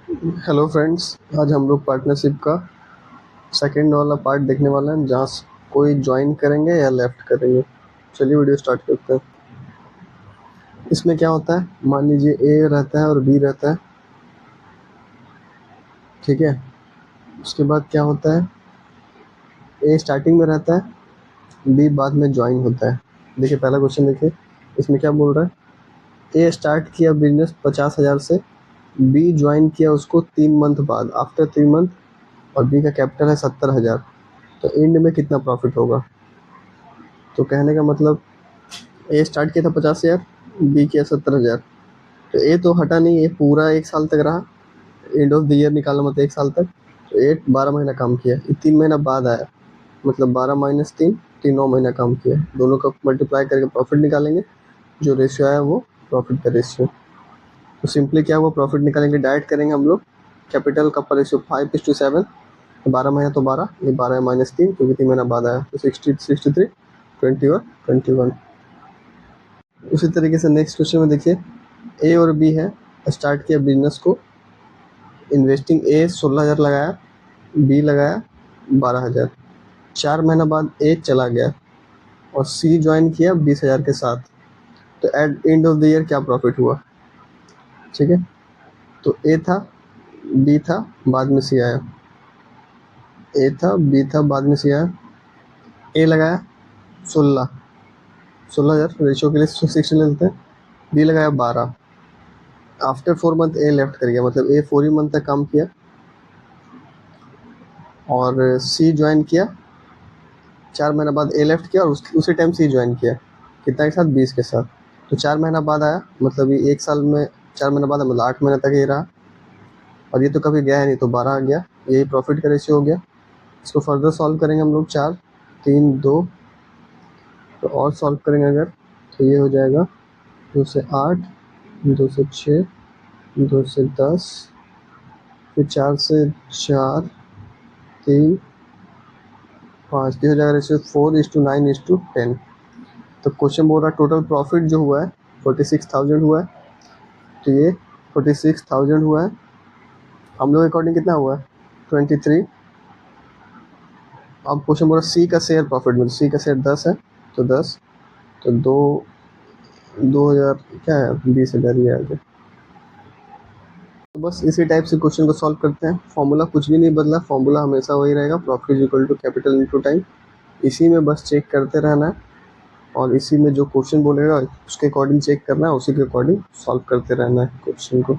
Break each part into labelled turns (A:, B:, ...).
A: Hello friends, आज हम लोग पार्टनरशिप का सेकंड वाला पार्ट देखने वाले हैं जहाँ कोई ज्वाइन करेंगे या लेफ्ट करेंगे। चलिए वीडियो स्टार्ट करते हैं। इसमें क्या होता है, मान लीजिए ए रहता है और बी रहता है, ठीक है। उसके बाद क्या होता है, ए स्टार्टिंग में रहता है, बी बाद में ज्वाइन होता है। देखिए पहला क्वेश्चन देखिए, इसमें क्या बोल रहा है, ए स्टार्ट किया बिजनेस 50,000 से, बी ज्वाइन किया उसको 3 मंथ बाद, आफ्टर 3 मंथ, और बी का कैपिटल है 70,000। तो एंड में कितना प्रॉफिट होगा। तो कहने का मतलब, ए स्टार्ट किया था 50,000, बी किया 70,000। तो ए तो हटा नहीं, ये पूरा 1 साल तक रहा। एंड ऑफ द ईयर निकालना मतलब 1 साल तक। तो ए 12 महीना काम किया, ये 3 महीना बाद आया, मतलब 12 - 3, 9 महीना काम किया। दोनों का मल्टीप्लाई करके प्रॉफिट निकालेंगे, जो रेशियो आया वो प्रॉफिट का रेशियो। तो सिंपली क्या हुआ, प्रॉफिट निकालेंगे, डायरेक्ट करेंगे हम लोग। कैपिटल का रेशियो 5:7, 12 महीना तो 12, ये 12 - 3 क्योंकि 3 महीना बाद आया, तो 63, 20 और 21। उसी तरीके से नेक्स्ट क्वेश्चन में देखिए, ए और बी है, स्टार्ट किया बिजनेस को। इन्वेस्टिंग ए 16,000 लगाया, बी लगाया 12,000। 4 महीना बाद ए चला गया और सी ज्वाइन किया 20,000 के साथ। तो at end of the year क्या प्रॉफिट हुआ, ठीक है। तो ए था, बी था, बाद में सी आया। ए था, बी था, बाद में सी आया। ए लगाया 16,000 रेशियो के लिए 60 ले लेते हैं। बी लगाया 12। आफ्टर 4 मंथ ए लेफ्ट कर गया, मतलब ए 4 ही मंथ तक काम किया। और सी ज्वाइन किया, 4 महीना बाद ए लेफ्ट किया और उसी टाइम सी ज्वाइन किया, कितना के साथ, 20 के साथ। तो 4 महीना बाद आया, मतलब ये 1 साल में 4 महीना बाद, मतलब 8 महीने तक ये रहा। और ये तो कभी गया है नहीं, तो 12 आ गया, यही प्रॉफिट का रेशियो हो गया। इसको फर्दर सॉल्व करेंगे हम लोग, 4, 3, 2। तो और सॉल्व करेंगे अगर, तो ये हो जाएगा 2 से 8, 2 से 6, 2 से 10, फिर 4 से 4, 3, 5, ये हो जाएगा रेशियो 4:9:10। तो क्वेश्चन बोल रहा है टोटल प्रॉफिट जो हुआ है 46,000 हुआ है। तो ये 46,000 हुआ है, हम लोग अकॉर्डिंग कितना हुआ है, 23। अब क्वेश्चन बोल रहा है सी का शेयर प्रॉफिट में, सी का शेयर 10 है, तो 10, तो 2,000 क्या है, 20,000 ही आ गया। तो बस इसी टाइप से क्वेश्चन को सॉल्व करते हैं। फॉर्मूला कुछ भी नहीं बदला, फॉर्मूला हमेशा वही रहेगा, profit equal to capital into time. इसी में बस चेक करते रहना है, और इसी में जो क्वेश्चन बोलेगा उसके अकॉर्डिंग चेक करना है, उसी के अकॉर्डिंग सॉल्व करते रहना है क्वेश्चन को।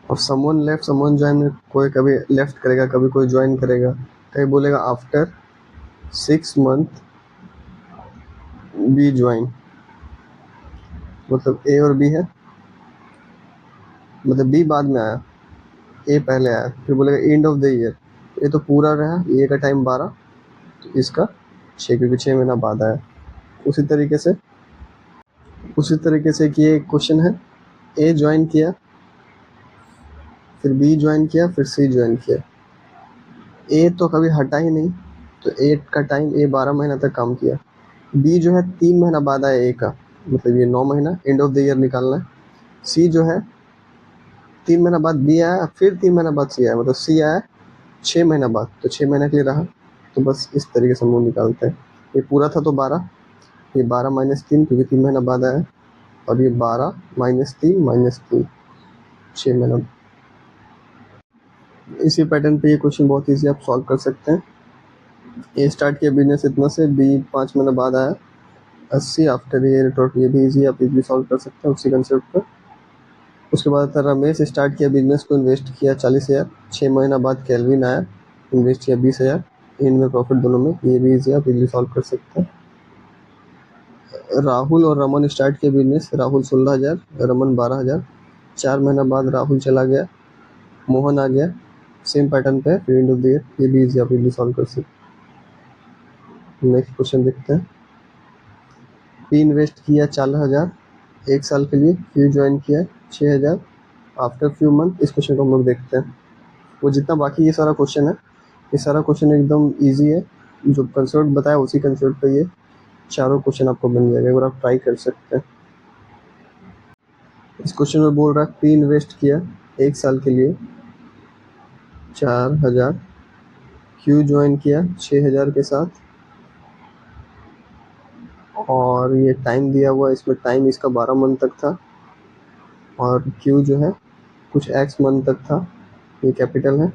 A: और समवन लेफ्ट समवन ज्वाइन में कोई कभी लेफ्ट करेगा, कभी कोई ज्वाइन करेगा। कहीं बोलेगा आफ्टर 6 मंथ बी ज्वाइन, मतलब ए और बी है, मतलब बी बाद में आया, ए पहले आया। फिर बोलेगा एंड ऑफ द ईयर, ये तो पूरा रहा, ए का टाइम 12, तो इसका 6, क्योंकि 6 महीना बाद आया। उसी तरीके से कि ये क्वेश्चन है, ए ज्वाइन किया, फिर बी ज्वाइन किया, फिर सी ज्वाइन किया। ए तो कभी हटा ही नहीं, तो ए का टाइम, ए 12 महीना तक काम किया। बी जो है 3 महीना बाद आया ए का, मतलब ये 9 महीना, एंड ऑफ द ईयर निकालना है। सी जो है 3 महीना बाद बी आया, फिर 3 महीना बाद सी आया, मतलब सी आया 6 महीना बाद, तो 6 महीना के लिए रहा। तो बस इस तरीके से हम लोग निकालते हैं। ये पूरा था तो 12, ये 12 - 3 क्योंकि 3 महीना बाद आया, और ये 12 - 3 - 3, 6 महीना। इसी पैटर्न पे ये क्वेश्चन बहुत ईजी आप सॉल्व कर सकते हैं। ए स्टार्ट किया बिजनेस इतना से, बी 5 महीना बाद आया 80, आफ्टर ये टोटल, ये भी ईजी आप इजीली सॉल्व कर सकते हैं उसी कंसेप्ट पर। उसके बाद था रमेश स्टार्ट किया बिजनेस को, इन्वेस्ट किया 40,000, 6 महीना बाद कैलविन आया, इन्वेस्ट किया 20,000, इनमें प्रॉफिट दोनों में, ये भी ईजी आप इजीली सॉल्व कर सकते हैं। राहुल और रमन स्टार्ट किया बिजनेस, राहुल 16,000, रमन 12,000। 4 महीना बाद राहुल चला गया, मोहन आ गया, सेम पैटर्न पे एंड ऑफ द ईयर, ये भी इजी आप इजीली सॉल्व कर सकते हैं। नेक्स्ट क्वेश्चन देखते हैं। पी इन्वेस्ट किया 40,000 1 साल के लिए, क्यू ज्वाइन किया 6,000 आफ्टर फ्यू मंथ। इस क्वेश्चन को हम लोग देखते हैं। वो जितना बाकी ये सारा क्वेश्चन है, ये सारा क्वेश्चन एकदम इजी है, जो कंसेप्ट बताया उसी कंसेप्ट पे ये चारों क्वेश्चन आपको बन जाएगा, एक बार आप ट्राई कर सकते हैं। इस क्वेश्चन में बोल रहा है पी इन्वेस्ट किया 1 साल के लिए 4000, क्यू ज्वाइन किया 6000 के साथ, और ये टाइम दिया हुआ है, इसमें टाइम इसका 12 मंथ तक था, और क्यू जो है कुछ एक्स मंथ तक था, ये कैपिटल है।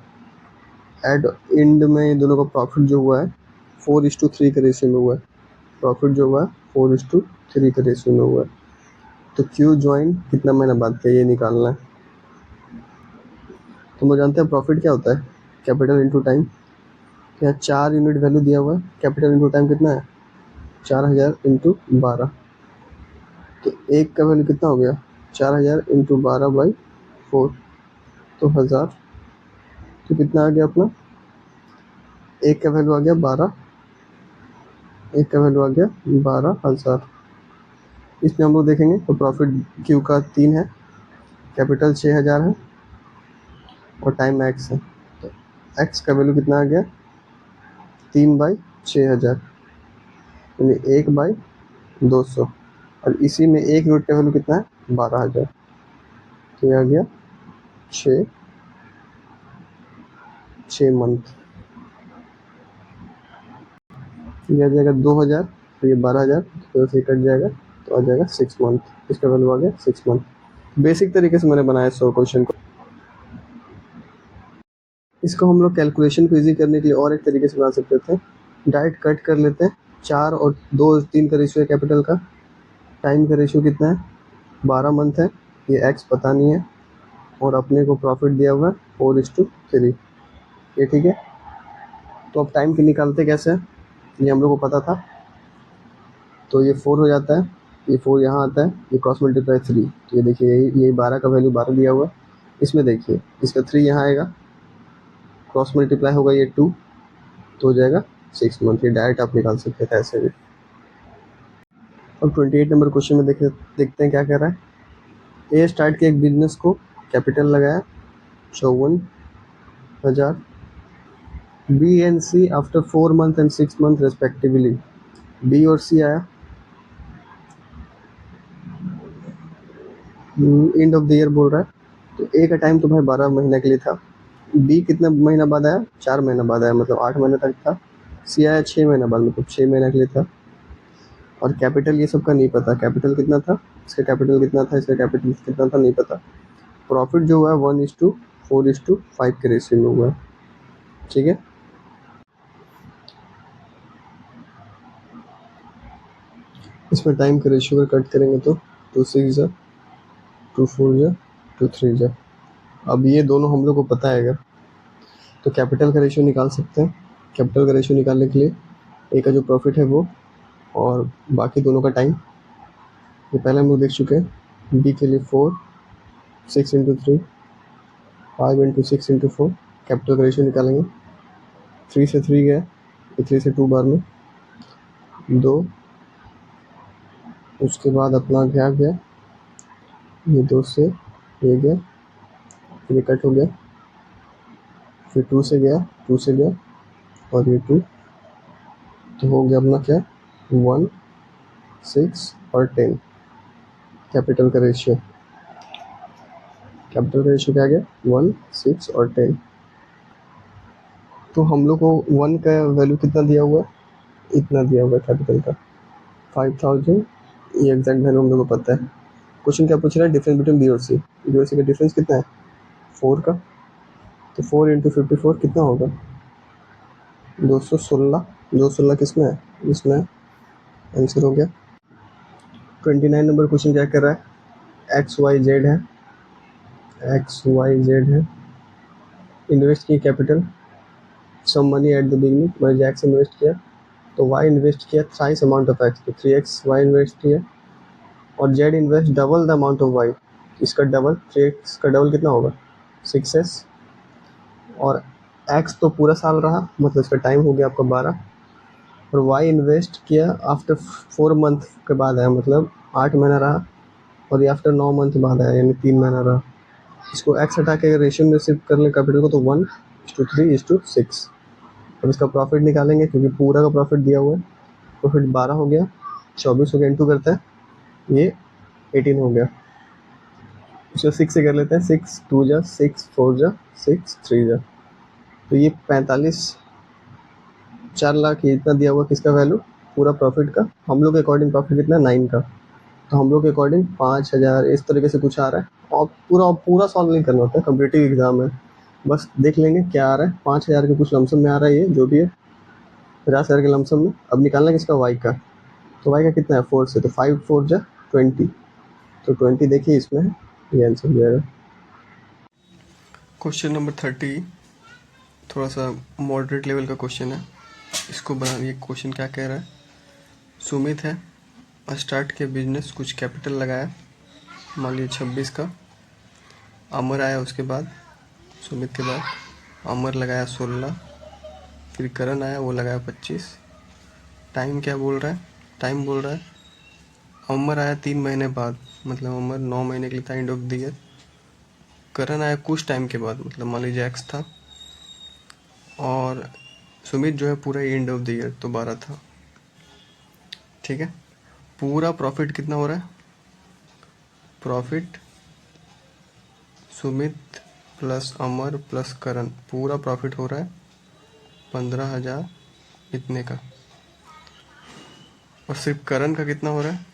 A: एट एंड में ये दोनों का प्रॉफिट जो हुआ है 4:3 के रेशियो में हुआ है। प्रॉफिट जो हुआ है 4:3 के रेशियो में हुआ है। तो क्यू ज्वाइन कितना महीना बाद का ये निकालना है। तो हम जानते हैं प्रॉफिट क्या होता है, कैपिटल इंटू टाइम। तो यहाँ 4 यूनिट वैल्यू दिया हुआ है, कैपिटल इंटू टाइम कितना है 4000 इंटू 12। तो एक का वैल्यू कितना हो गया 4000 इंटू 12/4, तो 1000। तो कितना आ गया अपना, एक का वैल्यू आ गया 12, एक का वैल्यू आ गया 12,000। इसमें हम लोग देखेंगे तो प्रॉफिट क्यू का 3 है, कैपिटल 6000 है, और टाइम एक्स है। तो एक्स का वैल्यू कितना आ गया 3/6000, यानी 1/200, और इसी में एक यूनिट का वैल्यू कितना है 12,000। तो ये आ गया 6 मंथ। ये आ जाएगा 2000, तो ये 12,000 तो से कट जाएगा, तो आ जाएगा 6 मंथ। इसका वैल्यू आ गया 6 मंथ। बेसिक तरीके से मैंने बनाया 100 क्वेश्चन को। इसको हम लोग कैलकुलेशन को इजी करने के लिए और एक तरीके से बना सकते थे, डायरेक्ट कट कर लेते हैं। 4 और 2 3 का रेशियो है कैपिटल का, टाइम का रेशियो कितना है 12 मंथ है, ये एक्स पता नहीं है, और अपने को प्रॉफिट दिया हुआ है 4:3, ये ठीक है। तो अब टाइम की निकालते कैसे है, ये हम लोग को पता था। तो ये 4 हो जाता है, ये 4 यहाँ आता है, ये क्रॉस मल्टीप्लाई 3। तो ये देखिए यही 12 का वैल्यू 12 दिया हुआ है। इसमें देखिए इसका 3 यहाँ आएगा, क्रॉस मल्टीप्लाई होगा ये 2, तो हो जाएगा 6 मंथ। ये डायरेक्ट आप निकाल सकते थे ऐसे भी। अब 28 नंबर क्वेश्चन में देखते हैं क्या कह रहा है। ए स्टार्ट के एक बिजनेस को, कैपिटल लगाया 54,000। B and C after 4 month and 6 month respectively, B और सी आया एंड ऑफ द ईयर बोल रहा है। तो ए का टाइम तो भाई 12 महीने के लिए था, बी कितना महीना बाद आया 4 महीना बाद आया, मतलब 8 महीने तक था। सी आया 6 महीना बाद, मतलब 6 महीने के लिए था। और कैपिटल ये सबका नहीं पता, कैपिटल कितना था, इसका कैपिटल कितना था, इसका कैपिटल कितना था नहीं पता। प्रॉफिट जो हुआ है 1:4:5 के रेशियो में हुआ है, ठीक है। इसमें टाइम के रेशियो का कट करेंगे तो 2 6 जा, 2 4 जा, 2 3 जा। अब ये दोनों हम लोग को पता है अगर, तो कैपिटल का रेशियो निकाल सकते हैं। कैपिटल का रेशियो निकालने के लिए ए का जो प्रॉफिट है वो, और बाकी दोनों का टाइम, ये पहले हम लोग देख चुके हैं। बी के लिए 4, 6 इंटू 3, 5 इंटू 6 इंटू 4, कैपिटल का रेशियो निकालेंगे। 3 से 3 गया, 3 से 2 बार में 2, उसके बाद अपना क्या गया, ये 2 से ये गया, फिर ये कट हो गया, फिर 2 से गया, 2 से गया, और ये 2, तो हो गया अपना क्या 1 6 और 10। कैपिटल का रेशियो, कैपिटल का रेशियो क्या गया 1 6 और 10। तो हम लोग को 1 का वैल्यू कितना दिया हुआ है, इतना दिया हुआ है कैपिटल का 5000, ये एग्जैक्ट वैल्यू हम लोग को पता है। क्वेश्चन क्या पूछ रहा है, डिफरेंस बिटवीन बी और सी। बी और सी का डिफरेंस कितना है 4 का, तो 4 इंटू 54 कितना होगा 216। 216 किसमें है, इसमें है, आंसर हो गया। 29 नंबर क्वेश्चन क्या कर रहा है, एक्स वाई जेड है, एक्स वाई जेड है, इन्वेस्ट की capital some money at the beginning, मैंने एक्स इन्वेस्ट किया, तो वाई इन्वेस्ट किया थ्राइस अमाउंट ऑफ एक्स, तो 3x वाई इन्वेस्ट किया, और Z invest double the amount of Y, इसका डबल 3x का डबल कितना होगा 6s, और एक्स तो पूरा साल रहा, मतलब इसका टाइम हो गया आपका 12, और वाई इन्वेस्ट किया आफ्टर 4 मंथ के बाद आया, मतलब 8 महीना रहा, और ये आफ्टर 9 मंथ बाद आया, यानी 3 महीना रहा। इसको एक्स हटा के रेशियो में शिफ्ट कर ले कैपिटल को, तो 1:3:6। अब इसका प्रॉफिट निकालेंगे क्योंकि पूरा का प्रॉफिट दिया हुआ है। प्रॉफिट 12 हो गया, 24 हो गया, इंटू करता है ये 18 हो गया, उसको 6 से कर लेते हैं। 6 2 जा 6 4 जा 6 3 जा, तो ये 45 4 लाख ये इतना दिया हुआ किसका वैल्यू, पूरा प्रॉफिट का। हम लोग के अकॉर्डिंग प्रॉफिट कितना है 9 का, तो हम लोग के अकॉर्डिंग 5000 इस तरीके से कुछ आ रहा है। और पूरा पूरा सॉल्व नहीं करना होता है, कॉम्पिटिटिव एग्जाम है, बस देख लेंगे क्या आ रहा है। 5000 के कुछ लमसम में आ रहा है, ये जो भी है 50,000 के लमसम में। अब निकालना है किसका, वाई का। तो वाई का कितना है 4 से, तो 5 4 जा 20, तो 20 देखिए इसमें है, ये आंसर हो जाएगा। क्वेश्चन नंबर 30 थोड़ा सा मॉडरेट लेवल का क्वेश्चन है, इसको बना। ये क्वेश्चन क्या कह रहा है, सुमित है, स्टार्ट के बिजनेस, कुछ कैपिटल लगाया, मान लीजिए 26 का। अमर आया उसके बाद, सुमित के बाद अमर लगाया 16, फिर करण आया वो लगाया 25। टाइम क्या बोल रहा है, टाइम बोल रहा है अमर आया 3 महीने बाद, मतलब अमर 9 महीने के लिए था एंड ऑफ द ईयर। करण आया कुछ टाइम के बाद, मतलब मान लीजिए एक्स था, और सुमित जो है पूरा एंड ऑफ द ईयर तो 12 था। ठीक है, पूरा प्रॉफिट कितना हो रहा है, प्रॉफिट सुमित प्लस अमर प्लस करण, पूरा प्रॉफिट हो रहा है 15,000 इतने का। और सिर्फ करण का कितना हो रहा है,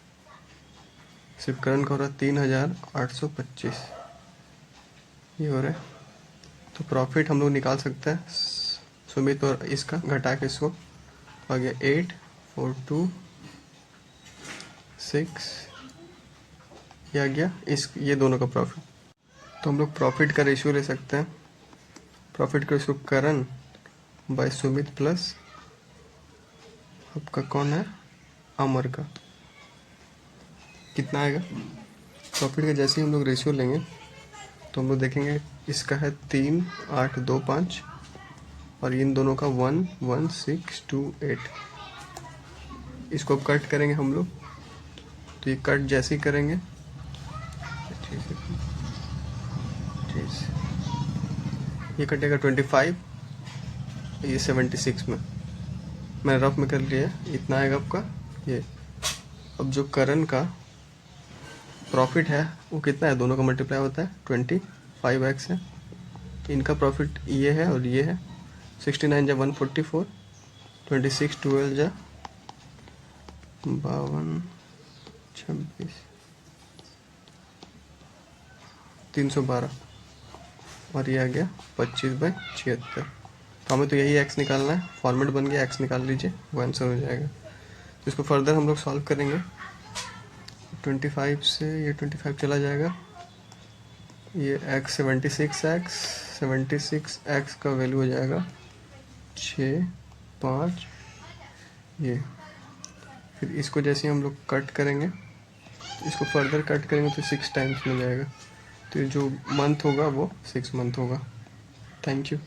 A: सिर्फ करण का हो रहा है 3,825, ये हो रहा है। तो प्रॉफिट हम लोग निकाल सकते हैं सुमित और इसका घटा के, इसको आ गया 8 4 2 6, ये आ गया इस, ये दोनों का प्रॉफिट। तो हम लोग प्रॉफिट का रेशियो ले सकते हैं, प्रॉफिट का रेशियो करण बाय सुमित प्लस आपका कौन है, अमर का, कितना आएगा। प्रॉफिट का जैसे ही हम लोग रेशियो लेंगे तो हम लोग देखेंगे इसका है 3 8 2 5, और इन दोनों का 1 1 6 2 8। इसको कट करेंगे हम लोग, तो ये कट जैसे ही करेंगे, ये कटेगा 25, ये 76 में, मैंने रफ में कर लिया, इतना आएगा आपका ये। अब जो करण का प्रॉफिट है वो कितना है, दोनों का मल्टीप्लाई होता है 25x है, इनका प्रॉफिट ये है और ये है। 69 जा 144, 26 12 जा 52 26 312, और ये आ गया 25/76। तो हमें तो यही एक्स निकालना है, फॉर्मेट बन गया, एक्स निकाल लीजिए, वो आंसर हो जाएगा। तो इसको फर्दर हम लोग सॉल्व करेंगे। 25 से ये 25 चला जाएगा, ये एक्स 76 एक्स का वैल्यू हो जाएगा 6 5, ये। फिर इसको जैसे हम लोग कट करेंगे, तो इसको फर्दर कट करेंगे तो 6 टाइम्स में जाएगा, तो जो मंथ होगा वो 6 मंथ होगा। Thank you.